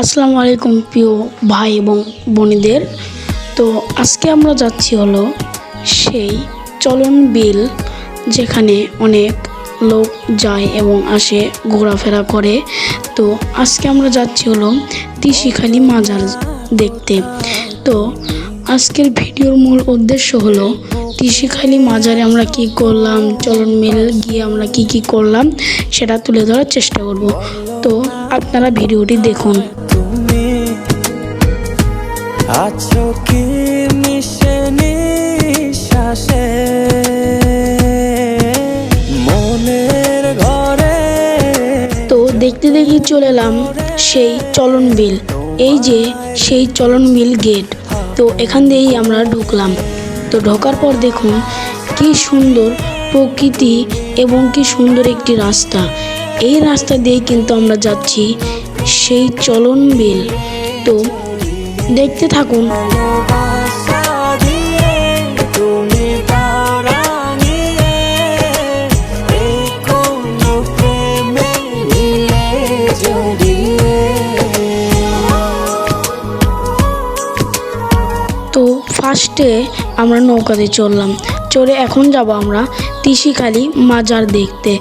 আসসালামু আলাইকুম প্রিয় ভাই এবং বোনেদের। তো আজকে আমরা যাচ্ছি হলো সেই চলন বিল, যেখানে অনেক লোক যায় এবং আসে, ঘোরাফেরা করে। তো আজকে আমরা যাচ্ছি হলো তিসিখালি মাজার দেখতে। তো আজকের ভিডিওর মূল উদ্দেশ্য হলো তিসিখালি মাজারে আমরা কি করলাম, চলন বিল গিয়ে আমরা কি করলাম সেটা তুলে ধরার চেষ্টা করব। তো আপনারা ভিডিওটি দেখুন। তুমি আছো কি মিশে নিঃশ্বাসে মনের ঘরে। তো দেখতে দেখতে চলে এলাম সেই চলন বিল। এই যে সেই চলন বিল গেট। তো এখান দিয়েই আমরা ঢুকলাম। তো ঢোকার পর দেখুন কি সুন্দর প্রকৃতি এবং কি সুন্দর একটি রাস্তা। এই রাস্তা দিয়ে কিন্তু আমরা যাচ্ছি সেই চলন বিল। তো দেখতে থাকুন। তো ফার্স্টে আমরা নৌকাতে চড়লাম, চড়ে এখন যাব আমরা তিসিখালি মাজার দেখতে,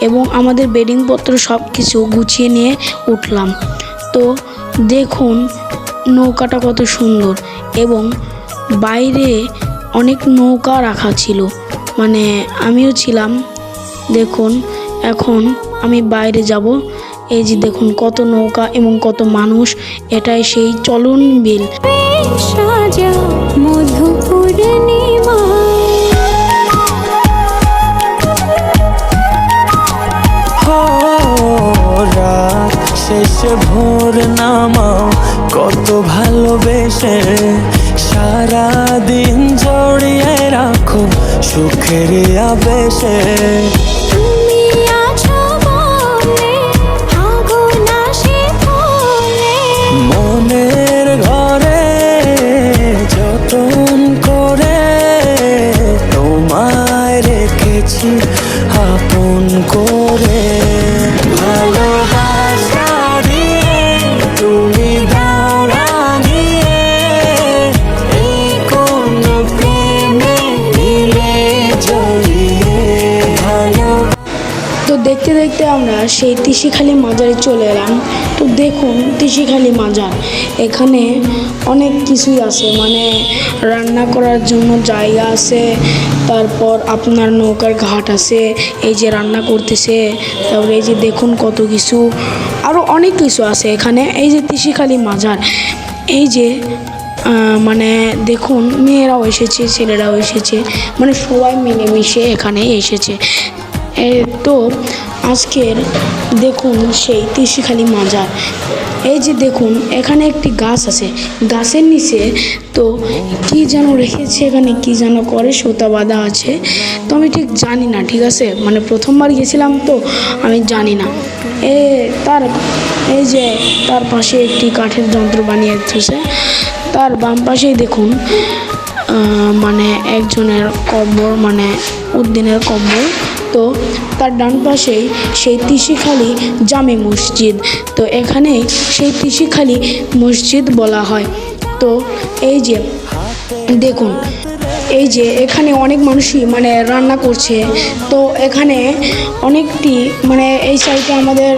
এবং আমাদের বেডিংপত্র সব কিছু গুছিয়ে নিয়ে উঠলাম। তো দেখুন নৌকাটা কত সুন্দর, এবং বাইরে অনেক নৌকা রাখা ছিল, মানে আমিও ছিলাম। দেখুন এখন আমি বাইরে যাব। এই যে দেখুন কত নৌকা এবং কত মানুষ। এটাই সেই চলন বিল। শেষে ভোর নামাও কত ভালোবেসে, সারাদিন জড়িয়ে রাখো সুখের আবেশে। মনের ঘরে যতন করে তোমায় রেখেছি আপন করে। ভালোবাসা দিয়ে তুমি দাও রাঙিয়ে, এই কোন প্রেমে দিলে জড়িয়ে। তো দেখতে দেখতে আমরা সেই তিসিখালি মাজারে চলে এলাম। তো দেখুন তিসিখালি মাজার, এখানে অনেক কিছুই আছে, মানে রান্না করার জন্য জায়গা আছে, তারপর আপনার নৌকার ঘাট আছে, এই যে রান্না করতেছে, তারপরে এই যে দেখুন কত কিছু, আরও অনেক কিছু আছে এখানে। এই যে তিসিখালি মাজার, এই যে মানে দেখুন মেয়েরাও এসেছে, ছেলেরাও এসেছে, মানে সবাই মিলেমিশে এখানে এসেছে। তো আজকের দেখুন সেই তিসিখালি মাজার। এই যে দেখুন এখানে একটি গাছ আছে, গাছের নিচে তো কি যেন রেখেছে, এখানে কি যেন করে, সুতা বাঁধা আছে। তো আমি ঠিক জানি না, ঠিক আছে, মানে প্রথমবার গেছিলাম তো আমি জানি না। এই যে তার পাশে একটি কাঠের যন্ত্র বানিয়ে রেখেছে। তার বাম পাশেই দেখুন মানে একজনের কবর, মানে উদ্দিনের কবর। তো তার ডান পাশেই সেই তিসিখালি জামে মসজিদ। তো এখানে সেই তিসিখালি মসজিদ বলা হয়। তো এই যে দেখুন, এই যে এখানে অনেক মানুষই মানে রান্না করছে। তো এখানে অনেকটি মানে এই সাইডে আমাদের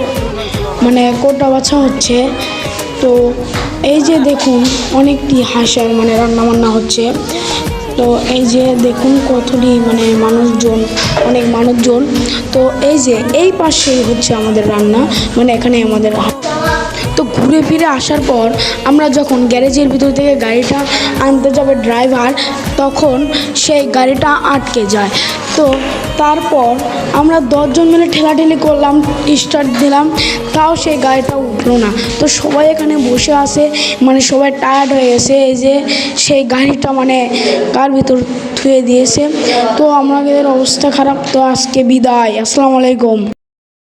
মানে কোটা বাছা হচ্ছে। তো এই যে দেখুন অনেকটি হাঁসের মানে রান্না হচ্ছে। তো এই যে দেখুন কতটি মানে মানুষজন, অনেক মানুষজন। তো এই যে এই পাশেই হচ্ছে আমাদের রান্না, মানে এখানে আমাদের। তো ঘুরে ফিরে আসার পর আমরা যখন গ্যারেজের ভিতর থেকে গাড়িটা আনতে যাবে ড্রাইভার, তখন সেই গাড়িটা আটকে যায়। তো তারপর আমরা 10 জন মিলে ঠেলাঠেলি করলাম, স্টার্ট দিলাম, তাও সেই গাড়িটা উঠলো না। তো সবাই এখানে বসে আছে, মানে সবাই টায়ার্ড হয়ে গেছে। এই যে সেই গাড়িটা মানে কার ভিতর থুয়ে দিয়েছে। তো আমাদের অবস্থা খারাপ। তো আজকে বিদায়, আসসালামু আলাইকুম।